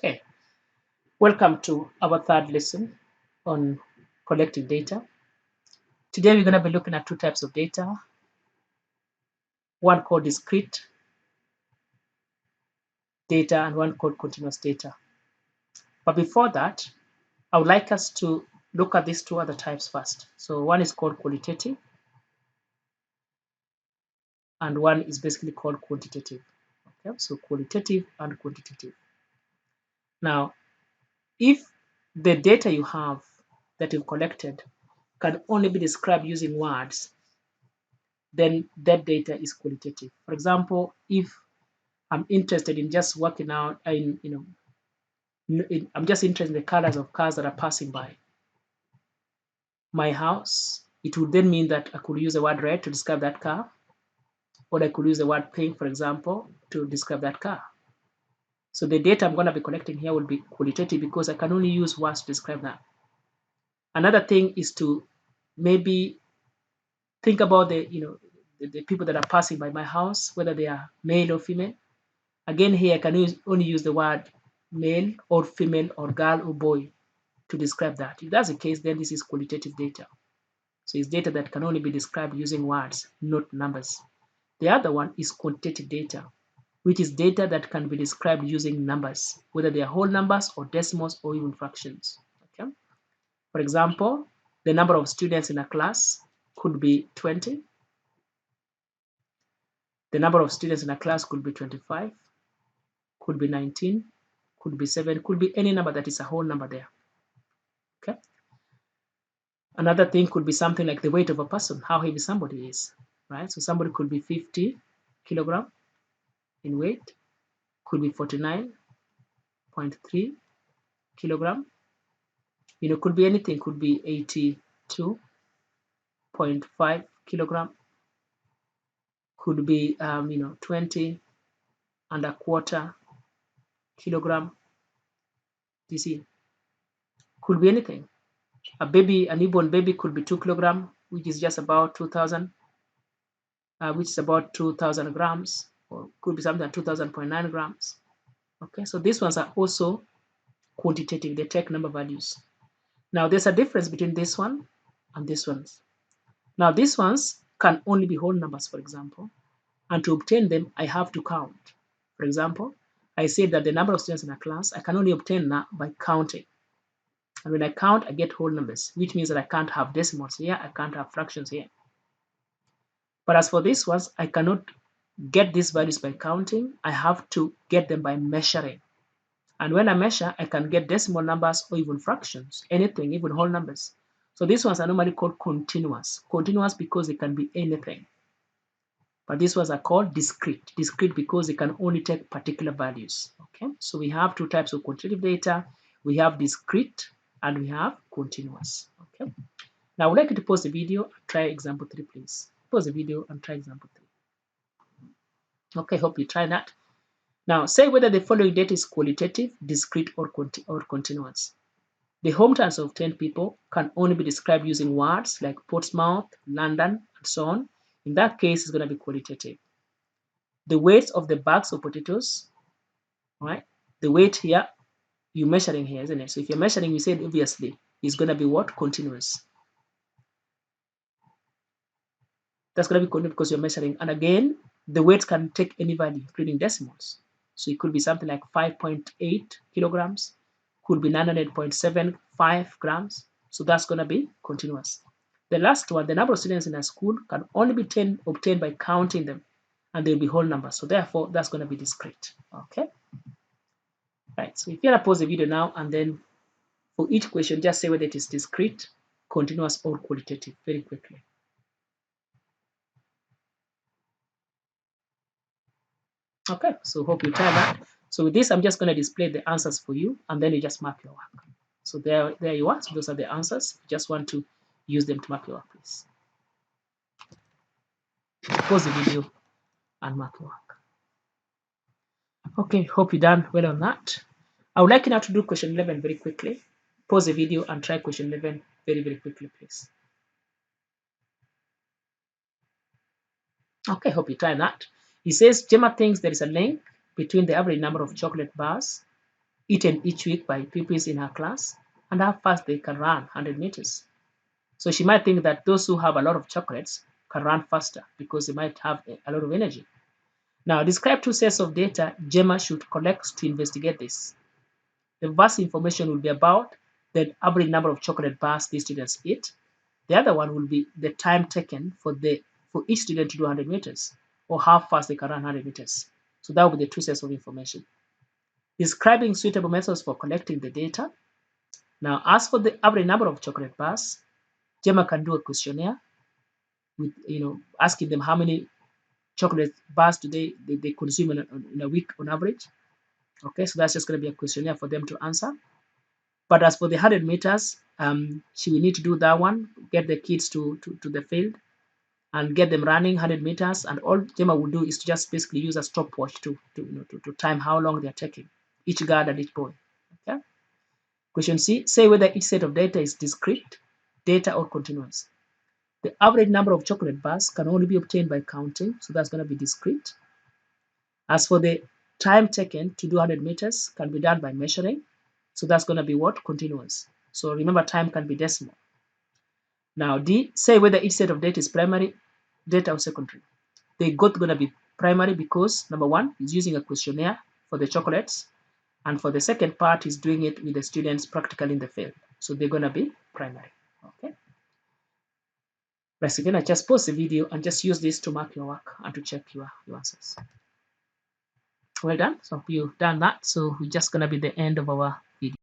Okay, welcome to our third lesson on collecting data. Today we're going to be looking at two types of data, one called discrete data and one called continuous data. But before that, I would like us to look at these two other types first. So one is called qualitative and one is basically called quantitative. Okay, so qualitative and quantitative. Now, if the data you have that you've collected can only be described using words, then that data is qualitative. For example, if I'm interested in just working out, I'm just interested in the colors of cars that are passing by my house, it would then mean that I could use the word red to describe that car, or I could use the word pink, for example, to describe that car. So the data I'm going to be collecting here will be qualitative because I can only use words to describe that. Another thing is to maybe think about the people that are passing by my house, whether they are male or female. Again, here I can only use the word male or female or girl or boy to describe that. If that's the case, then this is qualitative data. So it's data that can only be described using words, not numbers. The other one is quantitative data, which is data that can be described using numbers, whether they are whole numbers or decimals or even fractions. Okay? For example, the number of students in a class could be 20. The number of students in a class could be 25, could be 19, could be 7, could be any number that is a whole number there. Okay. Another thing could be something like the weight of a person, how heavy somebody is, right? So somebody could be 50 kilogram in weight, could be 49.3 kilogram. Could be anything, could be 82.5 kilogram, could be 20 and a quarter kilogram. You see, could be anything. A newborn baby could be 2 kilogram, which is just about 2,000, which is about 2,000 grams, or could be something like 2,000.9 grams. Okay, so these ones are also quantitative. They take number values. Now, there's a difference between this one and this ones. Now, these ones can only be whole numbers, for example, and to obtain them, I have to count. For example, I said that the number of students in a class, I can only obtain that by counting. And when I count, I get whole numbers, which means that I can't have decimals here, I can't have fractions here. But as for these ones, I cannot get these values by counting. I have to get them by measuring. And when I measure, I can get decimal numbers or even fractions, anything, even whole numbers. So these ones are normally called continuous. Continuous because they can be anything. But these ones are called discrete. Discrete because they can only take particular values. Okay, so we have two types of quantitative data. We have discrete and we have continuous. Okay. Now I would like you to pause the video and try example 3, please. Pause the video and try example 3. Okay, hope you try that. Now say whether the following data is qualitative, discrete, or continuous. The hometowns of 10 people can only be described using words like Portsmouth, London, and so on. In that case, it's going to be qualitative. The weights of the bags of potatoes, right? The weight here, you're measuring here, isn't it? So if you're measuring, we said obviously it's going to be what? Continuous. That's going to be continuous because you're measuring. And again, the weights can take any value, including decimals. So it could be something like 5.8 kilograms, could be 900.75 grams. So that's going to be continuous. The last one, the number of students in a school can only be obtained by counting them, and they'll be whole numbers. So therefore, that's going to be discrete. Okay. Right. So if you want to pause the video now, and then for each question, just say whether it is discrete, continuous, or qualitative very quickly. Okay. So hope you try that. So with this, I'm just going to display the answers for you, and then you just mark your work. So there you are. So those are the answers. You just want to use them to mark your work, please. Pause the video and mark your work. Okay, hope you're done well on that. I would like you now to do question 11 very quickly. Pause the video and try question 11 very, very quickly, please. Okay, hope you try that. He says, Gemma thinks there is a link between the average number of chocolate bars eaten each week by pupils in her class, and how fast they can run 100 meters. So she might think that those who have a lot of chocolates can run faster because they might have a lot of energy. Now, describe two sets of data Gemma should collect to investigate this. The first information will be about the average number of chocolate bars these students eat. The other one will be the time taken for each student to do 100 meters, or how fast they can run 100 meters. So that will be the two sets of information. Describing suitable methods for collecting the data. Now, as for the average number of chocolate bars, Gemma can do a questionnaire with, asking them how many chocolate bars do they consume in a week on average. Okay, so that's just going to be a questionnaire for them to answer. But as for the 100 meters, she will need to do that one, get the kids to the field and get them running 100 meters. And all Gemma will do is to just basically use a stopwatch to time how long they're taking, each guard and each boy. Okay. Question C, say whether each set of data is discrete data or continuous. The average number of chocolate bars can only be obtained by counting, so that's going to be discrete. As for the time taken to do 100 meters can be done by measuring, so that's going to be what? Continuous. So remember, time can be decimal. Now D, say whether each set of data is primary data or secondary. They both going to be primary because number one is using a questionnaire for the chocolates, and for the second part is doing it with the students practically in the field. So they're going to be primary. Okay. Once again, I just pause the video and just use this to mark your work and to check your answers. Well done. So you've done that. So we're just going to be the end of our video.